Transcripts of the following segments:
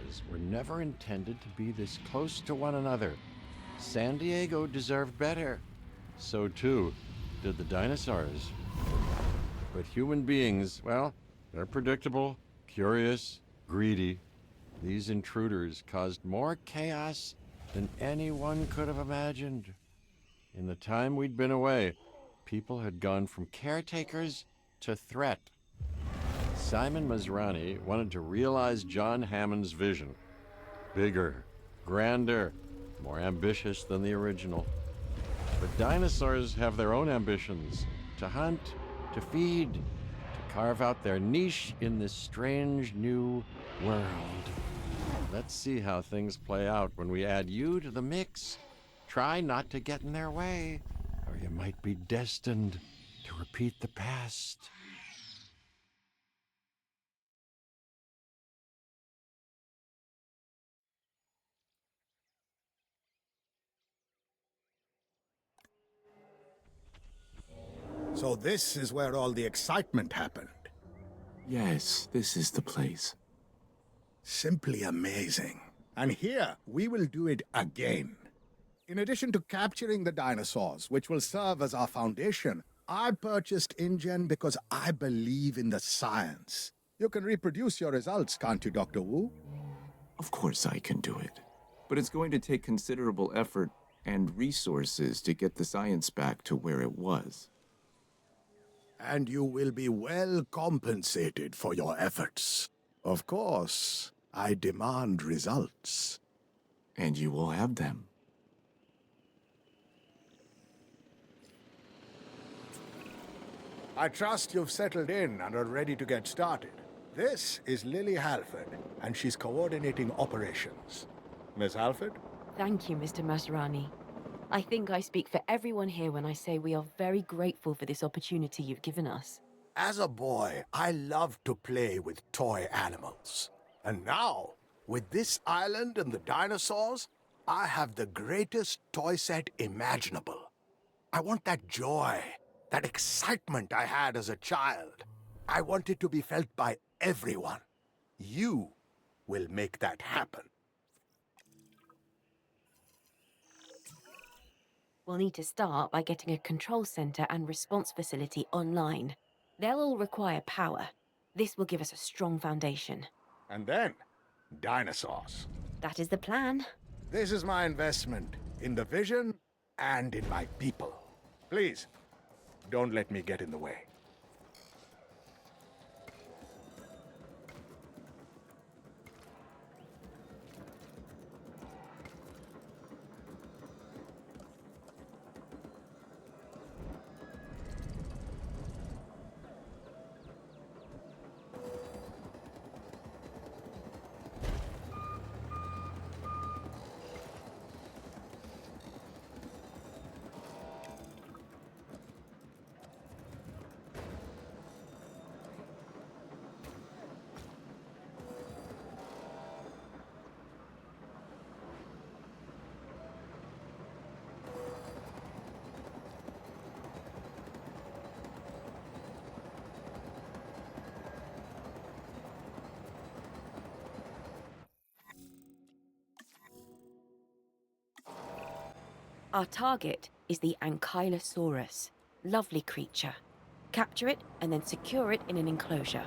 places were never intended to be this close to one another. San Diego deserved better. So too did the dinosaurs. But human beings, well, they're predictable, curious, greedy. These intruders caused more chaos than anyone could have imagined. In the time we'd been away, people had gone from caretakers to threat. Simon Masrani wanted to realize John Hammond's vision. Bigger, grander, more ambitious than the original. But dinosaurs have their own ambitions: to hunt, to feed, to carve out their niche in this strange new world. Let's see how things play out when we add you to the mix. Try not to get in their way, or you might be destined to repeat the past. So this is where all the excitement happened. Yes, this is the place. Simply amazing. And here, we will do it again. In addition to capturing the dinosaurs, which will serve as our foundation, I purchased InGen because I believe in the science. You can reproduce your results, can't you, Dr. Wu? Of course I can do it. But it's going to take considerable effort and resources to get the science back to where it was. And you will be well compensated for your efforts. Of course, I demand results. And you will have them. I trust you've settled in and are ready to get started. This is Lily Halford, and she's coordinating operations. Miss Halford? Thank you, Mr. Masrani. I think I speak for everyone here when I say we are very grateful for this opportunity you've given us. As a boy, I loved to play with toy animals. And now, with this island and the dinosaurs, I have the greatest toy set imaginable. I want that joy, that excitement I had as a child. I want it to be felt by everyone. You will make that happen. We'll need to start by getting a control center and response facility online. They'll all require power. This will give us a strong foundation. And then, dinosaurs. That is the plan. This is my investment in the vision and in my people. Please, don't let me get in the way. Our target is the Ankylosaurus. Lovely creature. Capture it and then secure it in an enclosure.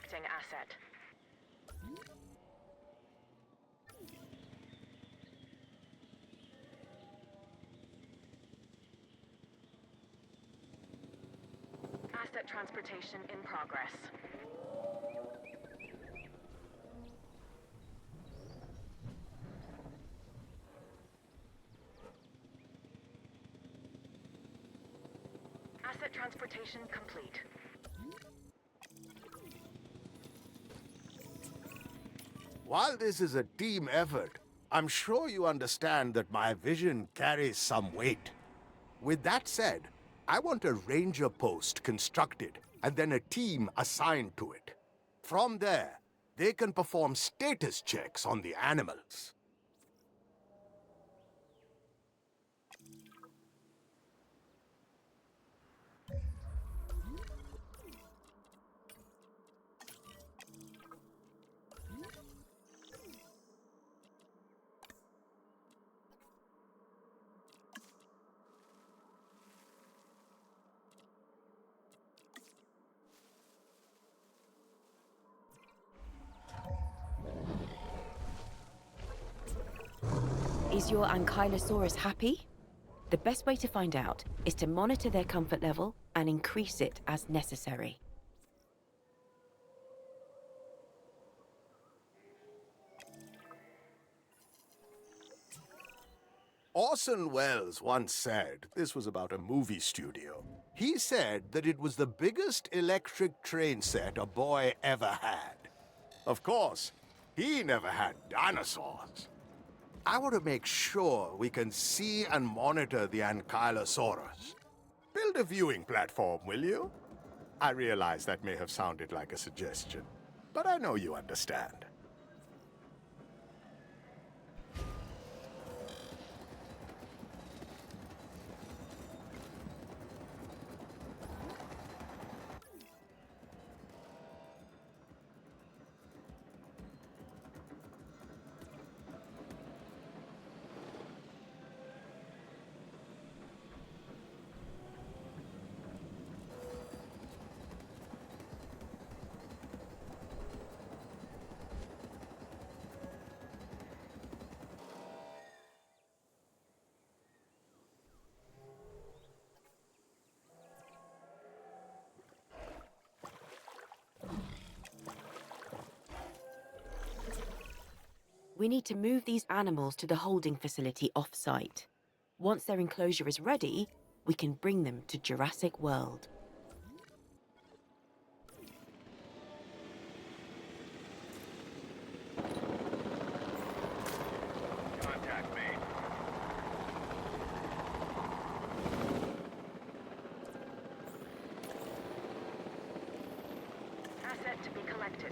Connecting asset. Asset transportation in progress. Asset transportation complete. While this is a team effort, I'm sure you understand that my vision carries some weight. With that said, I want a ranger post constructed and then a team assigned to it. From there, they can perform status checks on the animals. Is your Ankylosaurus happy? The best way to find out is to monitor their comfort level and increase it as necessary. Orson Welles once said, this was about a movie studio, he said that it was the biggest electric train set a boy ever had. Of course, he never had dinosaurs. I want to make sure we can see and monitor the Ankylosaurus. Build a viewing platform, will you? I realize that may have sounded like a suggestion, but I know you understand. We need to move these animals to the holding facility off-site. Once their enclosure is ready, we can bring them to Jurassic World. Contact made. Asset to be collected.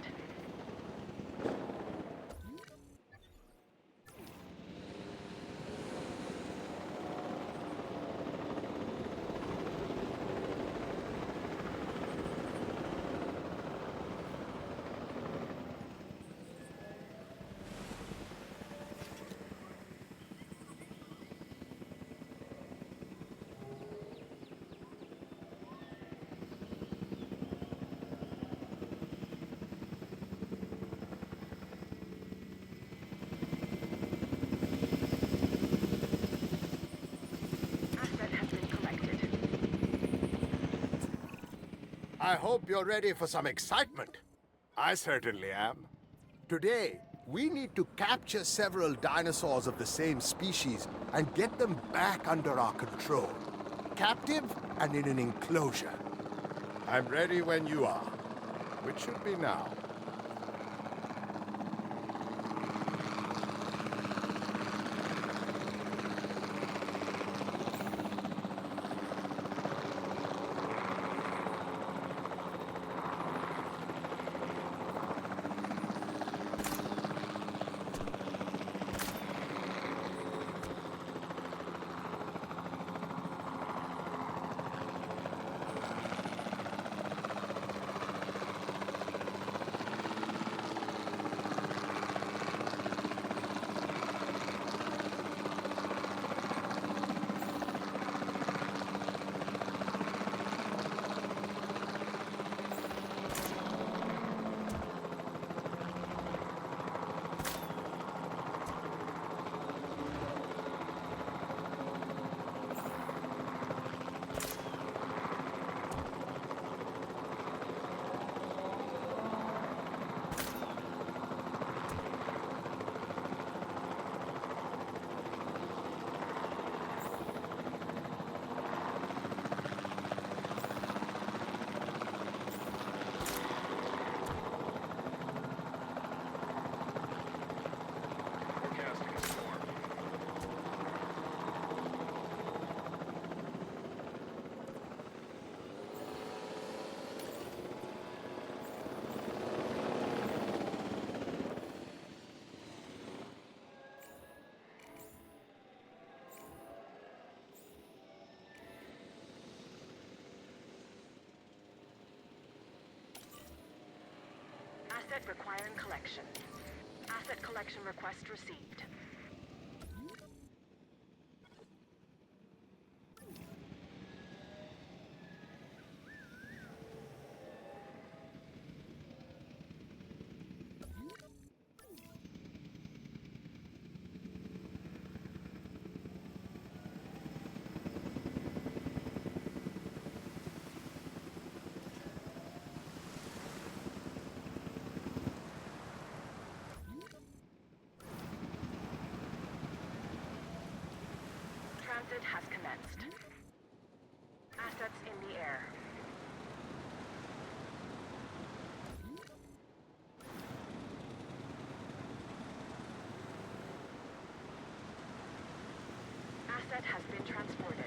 I hope you're ready for some excitement. I certainly am. Today, we need to capture several dinosaurs of the same species and get them back under our control. Captive and in an enclosure. I'm ready when you are, which should be now. Forecasting a storm. Asset requiring collection. Asset collection request received. Transit has commenced. Assets in the air. Asset has been transported.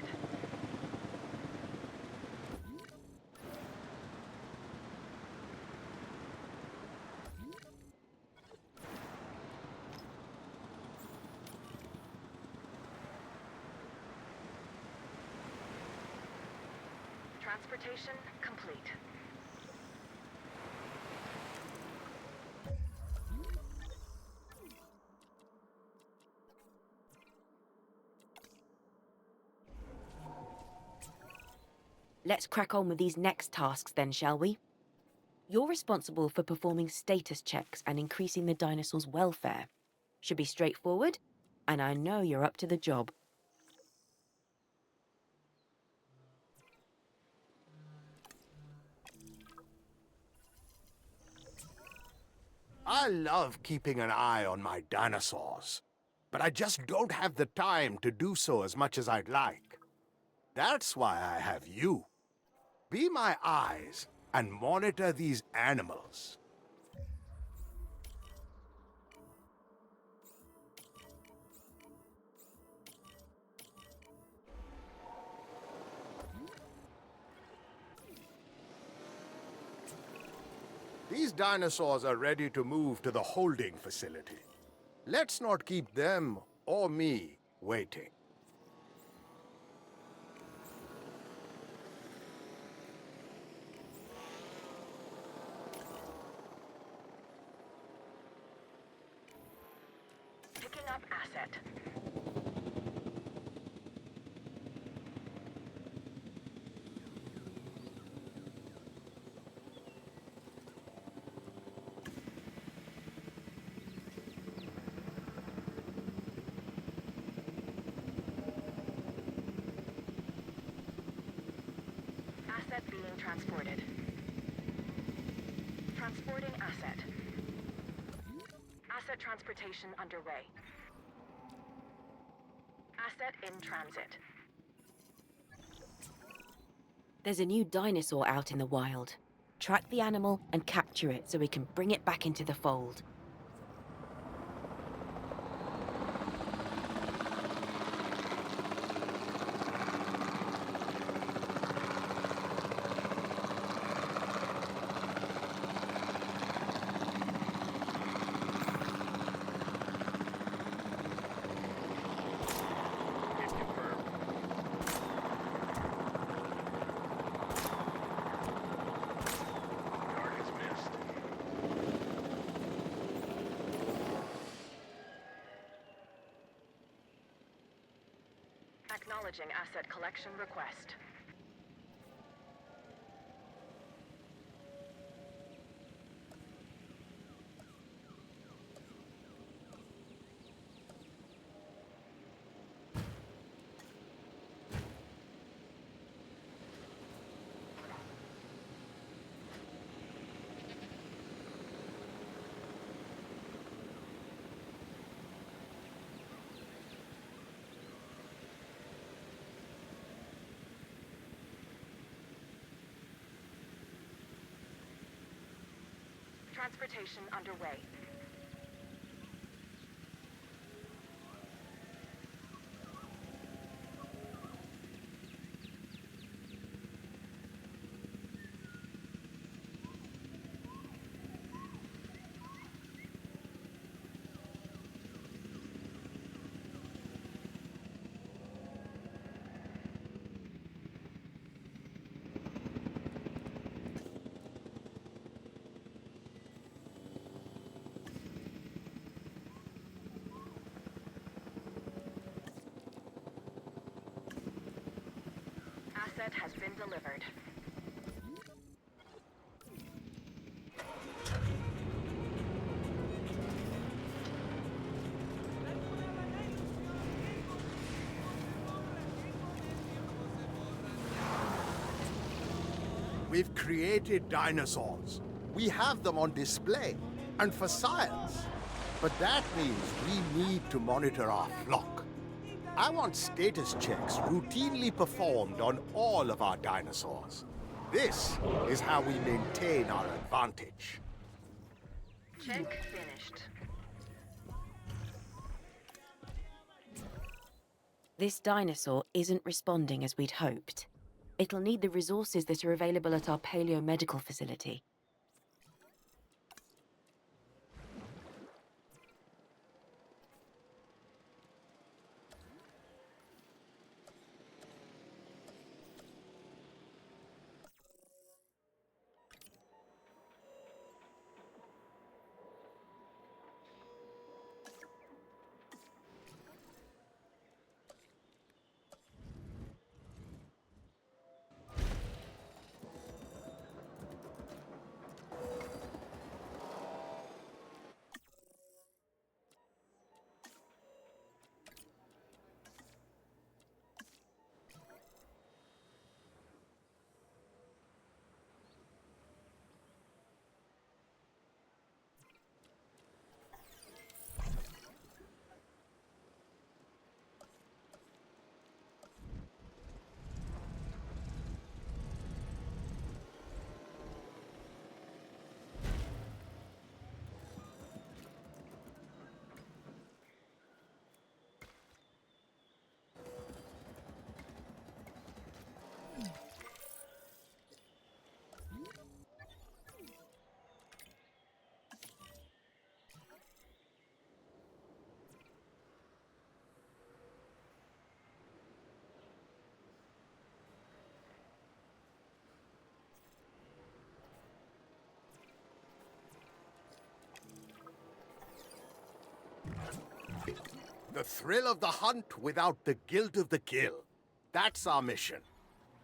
Transportation complete. Let's crack on with these next tasks then, shall we? You're responsible for performing status checks and increasing the dinosaurs' welfare. Should be straightforward, and I know you're up to the job. I love keeping an eye on my dinosaurs, but I just don't have the time to do so as much as I'd like. That's why I have you. Be my eyes and monitor these animals. These dinosaurs are ready to move to the holding facility. Let's not keep them or me waiting. Picking up asset. Asset being transported. Transporting asset. Asset transportation underway. Asset in transit. There's a new dinosaur out in the wild. Track the animal and capture it so we can bring it back into the fold. Hit confirmed. Target's missed. Acknowledging asset collection request. Transportation underway. Asset has been delivered. We've created dinosaurs. We have them on display, and for science. But that means we need to monitor our flock. I want status checks routinely performed on all of our dinosaurs. This is how we maintain our advantage. Check finished. This dinosaur isn't responding as we'd hoped. It'll need the resources that are available at our paleomedical facility. The thrill of the hunt without the guilt of the kill. That's our mission.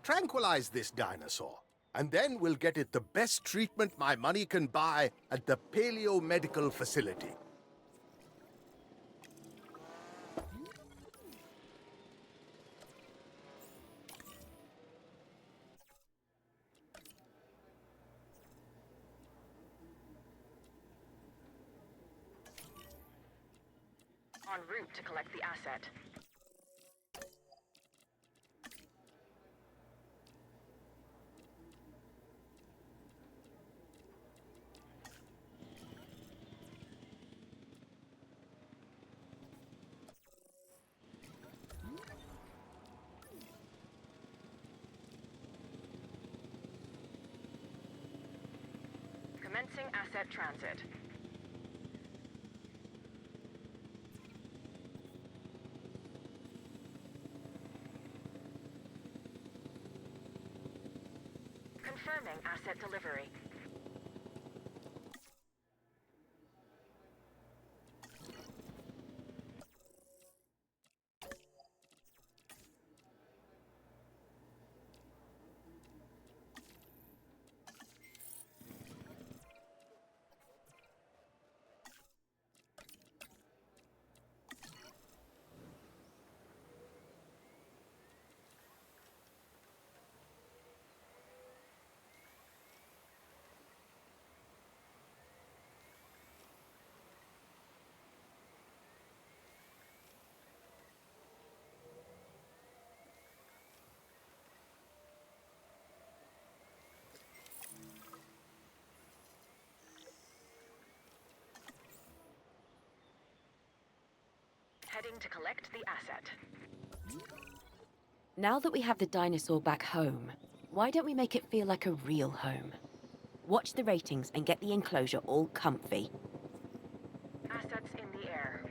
Tranquilize this dinosaur, and then we'll get it the best treatment my money can buy at the paleomedical facility. En route to collect the asset. Commencing asset transit. Confirming asset delivery. Proceeding to collect the asset. Now that we have the dinosaur back home, why don't we make it feel like a real home? Watch the ratings and get the enclosure all comfy. Assets in the air.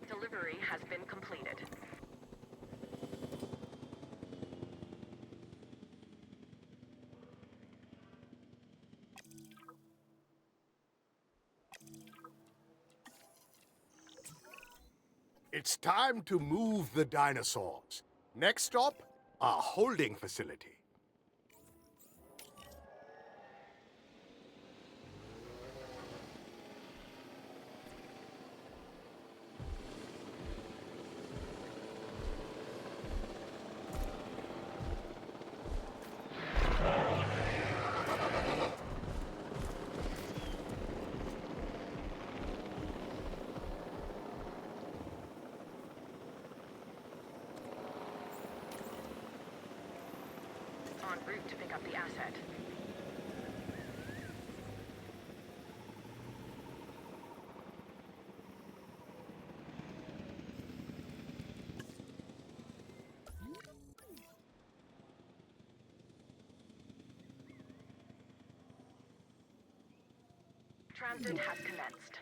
Delivery has been completed. It's time to move the dinosaurs. Next stop, our holding facility. En route to pick up the asset. Transit has commenced.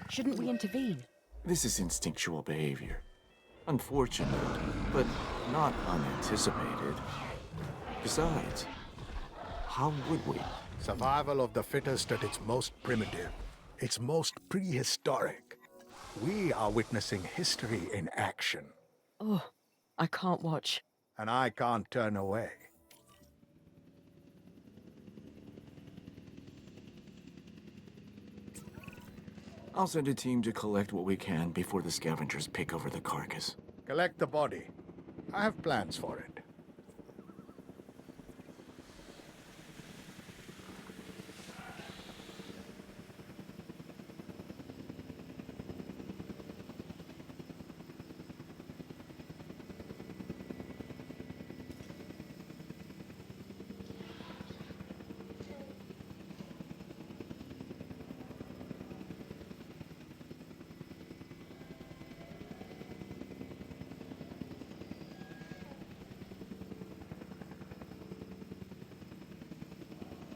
Shouldn't we intervene? This is instinctual behavior. Unfortunate, but not unanticipated. Besides, how would we? Survival of the fittest at its most primitive, its most prehistoric. We are witnessing history in action, Oh, I can't watch. and I can't turn away. I'll send a team to collect what we can before the scavengers pick over the carcass. Collect the body. I have plans for it.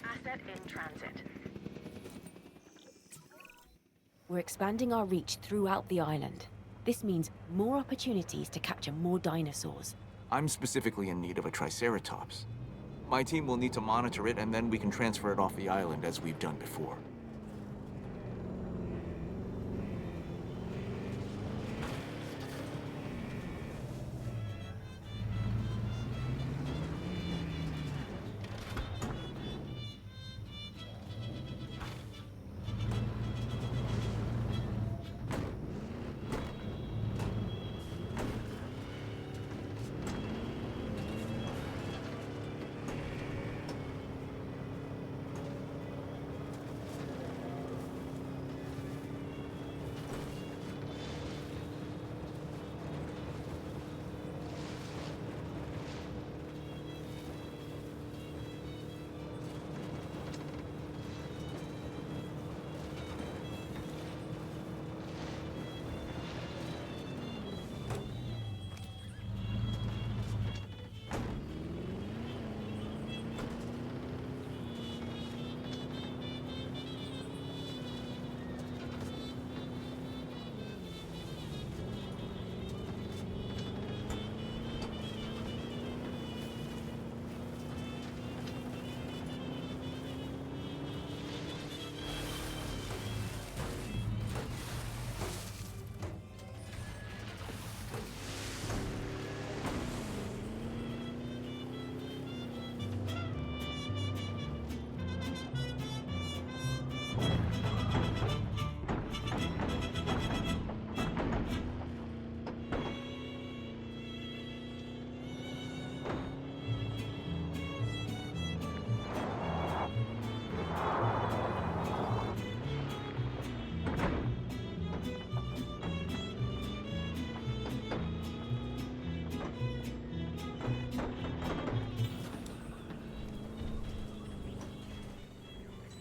Asset in transit. We're expanding our reach throughout the island. This means more opportunities to capture more dinosaurs. I'm specifically in need of a Triceratops. My team will need to monitor it, and then we can transfer it off the island as we've done before.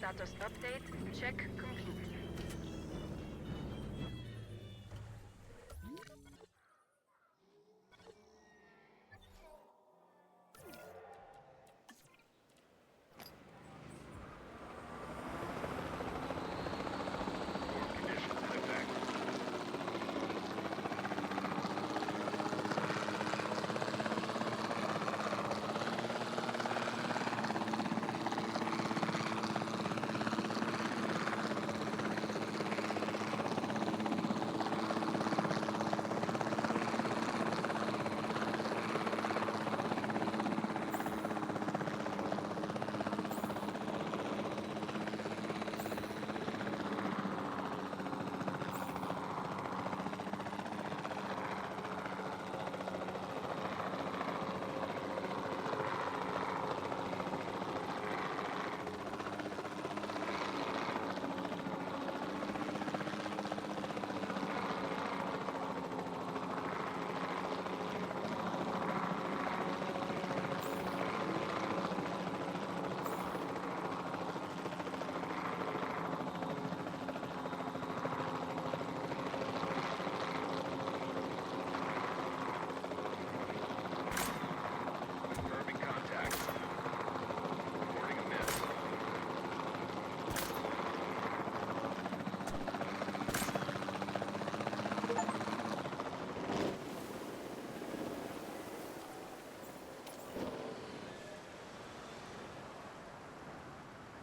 Status update. Check complete. Form condition effect. Confirming contact. Reporting a miss.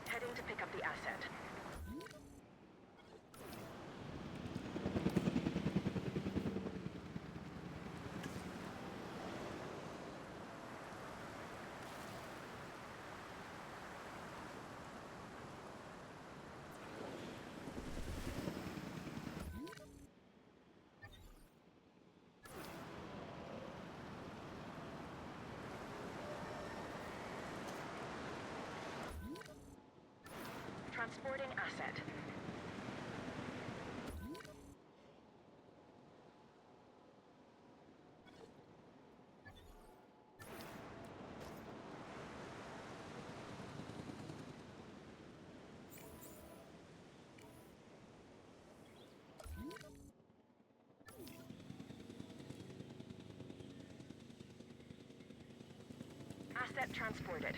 Heading to pick up the asset. Transporting asset. Asset transported.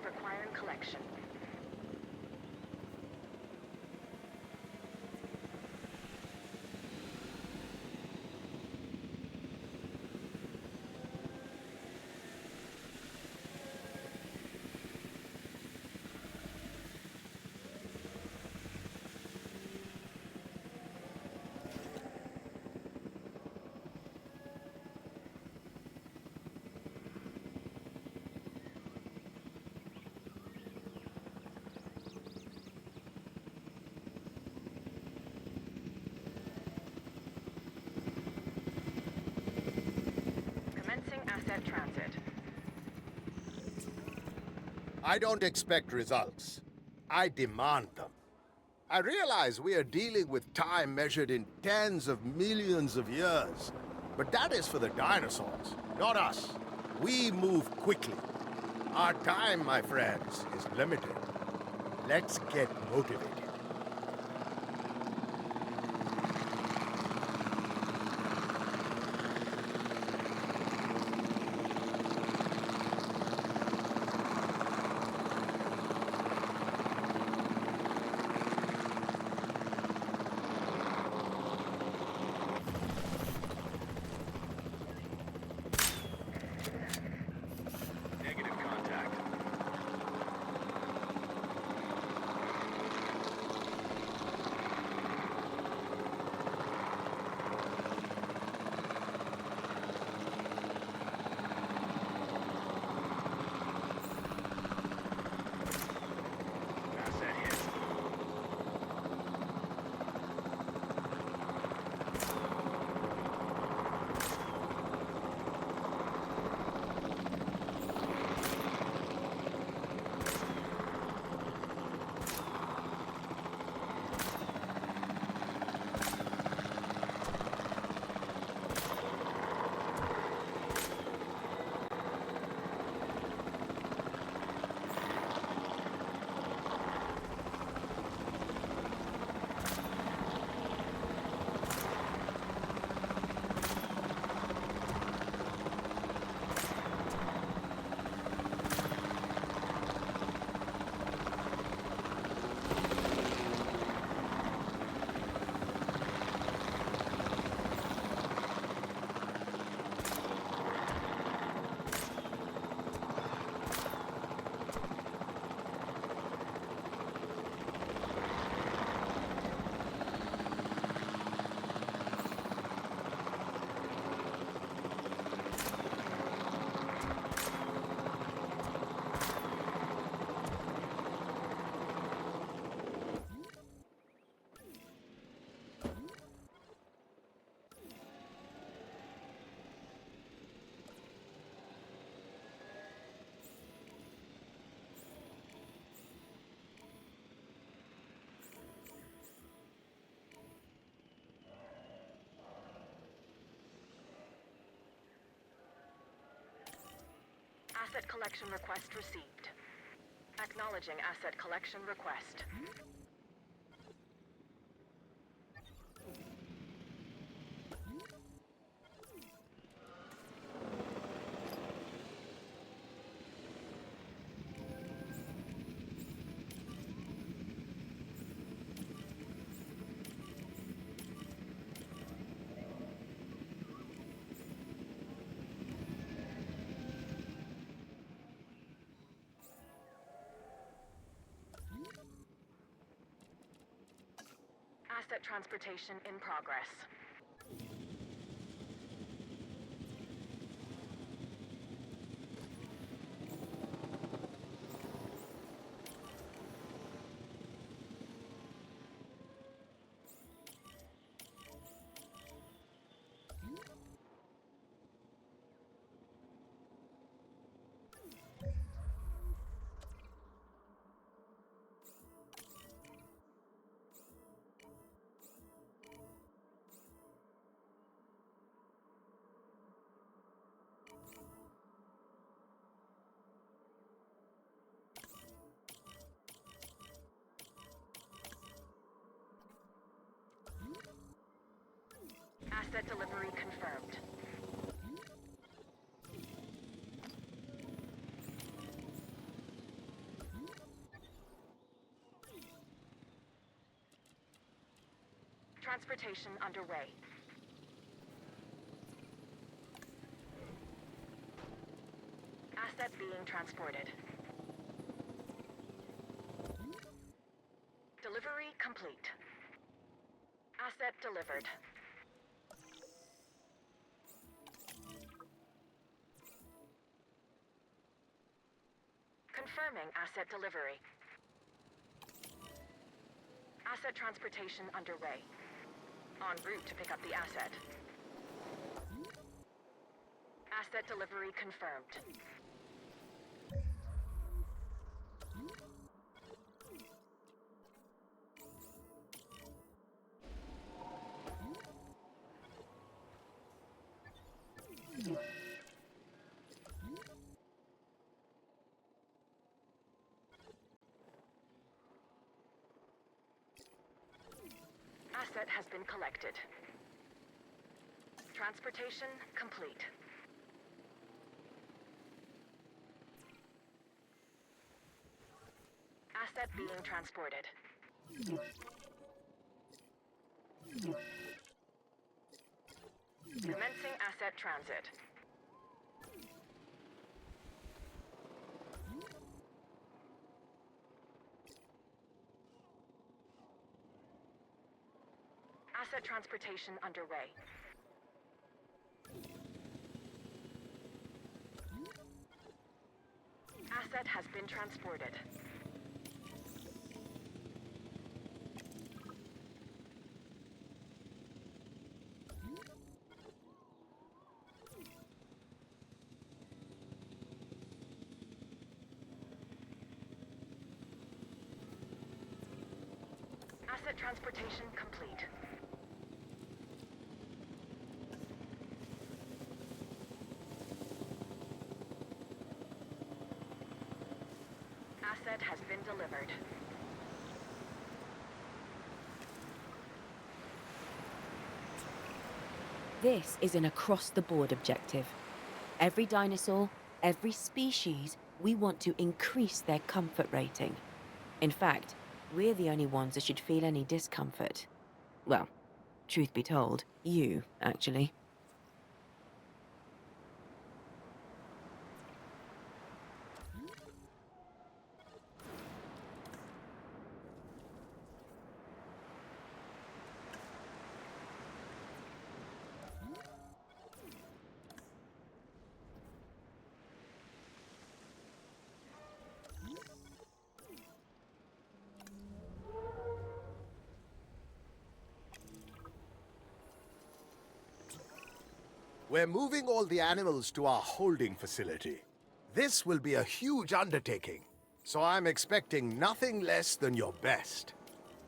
requiring collection. Commencing asset transit. I don't expect results. I demand them. I realize we are dealing with time measured in tens of millions of years. But that is for the dinosaurs, not us. We move quickly. Our time, my friends, is limited. Let's get motivated. Negative contact. Asset hit. Asset collection request received. Acknowledging asset collection request. Asset transportation in progress. Asset delivery confirmed. Transportation underway. Asset being transported. Delivery complete. Asset delivered. Confirming asset delivery. Asset transportation underway. En route to pick up the asset. Asset delivery confirmed. Asset has been collected. Transportation complete. Asset being transported. Commencing asset transit. Asset transportation underway. Asset has been transported. Asset transportation complete. Asset has been delivered. This is an across-the-board objective. Every dinosaur, every species, we want to increase their comfort rating. In fact, we're the only ones that should feel any discomfort. Well, truth be told, you, actually. We're moving all the animals to our holding facility. This will be a huge undertaking, so I'm expecting nothing less than your best.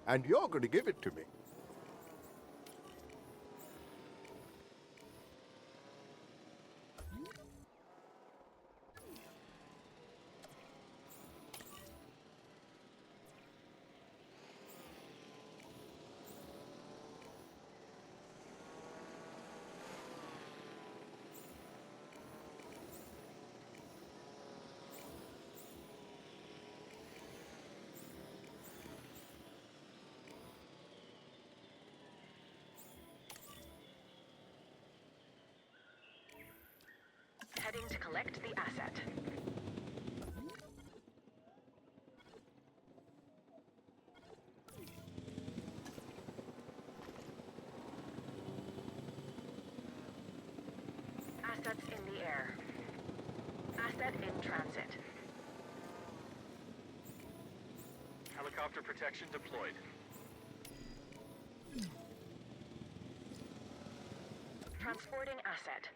And you're going to give it to me. Heading to collect the asset. Assets in the air. Asset in transit. Helicopter protection deployed. Transporting asset.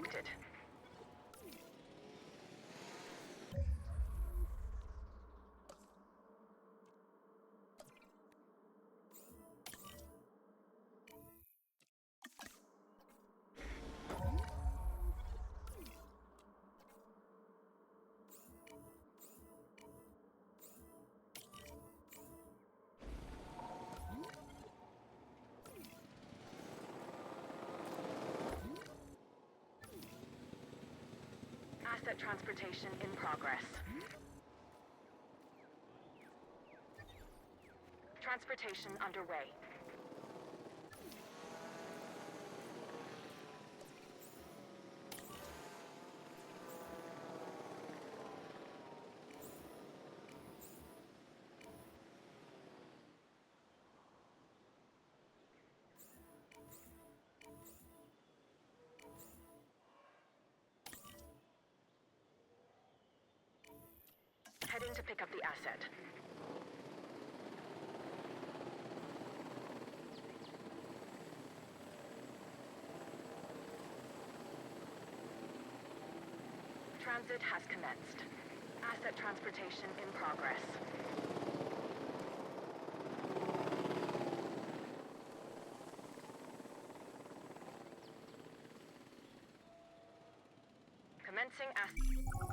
detected. Asset transportation in progress. Transportation underway. Heading to pick up the asset. Transit has commenced. Asset transportation in progress. Commencing asset.